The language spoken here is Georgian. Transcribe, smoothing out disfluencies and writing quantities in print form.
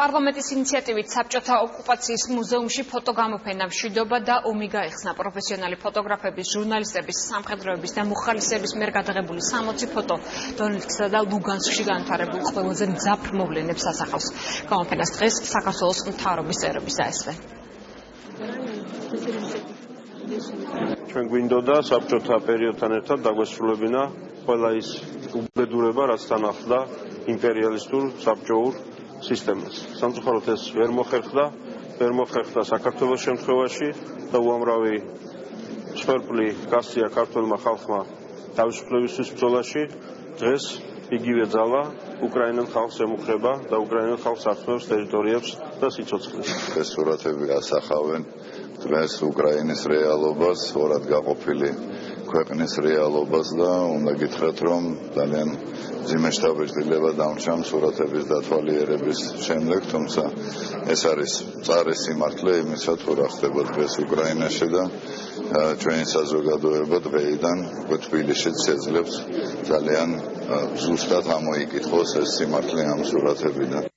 პარლამენტის ინიციატივით საბჭოთა ოკუპაციის მუზეუმში ფოტოგამოფენა მშვიდობა და ომი გაიხსნა. პროფესიონალი ფოტოგრაფების, ჟურნალისტების, სამხედროების და მუხალისების მიერ გადაღებული 60 ფოტო დონეცკსა და ლუგანსკში განვითარებულ ყველაზე მძაფრ მოვლენებს ასახავს. გამოფენას დღეს საქართველოს მთავრობის წევრები დაესვენ. ჩვენ გვინდოდა საბჭოთა პერიოდთან ერთად დაგვესრულებინა ყველა ის უბედურება, რაც თან ახლდა იმპერიალისტურ საბჭოურ სისტემას. სამწუხაროდ ეს ვერ მოხერხდა საქართველოს შემთხვევაში და უამრავი მსხვერპლი გასწია ქართველმა ხალხმა თავისუფლებისთვის ბრძოლაში. დღეს იგივე ძალა უკრაინელ ხალხს ემუქრება და უკრაინელ ხალხს ართმევს ტერიტორიებს და სიცოცხლეს. ეს სურათები ასახავენ დღეს უკრაინის რეალობას, ორად გაყოფილი ქვეყნის რეალობას და უნდა გითხრათ, რომ ძალიან მძიმე შთაბეჭდილება დამრჩა სურათების დათვალიერების შემდეგ, თუმცა ეს არის მწარე სიმართლე იმისა, თუ რა ხდება დღეს უკრაინაში და ჩვენი საზოგადოება დღეიდან თბილისშიც შეძლებს ძალიან ზუსტად ამოიკითხოს ეს სიმართლე ამ სურათებიდან.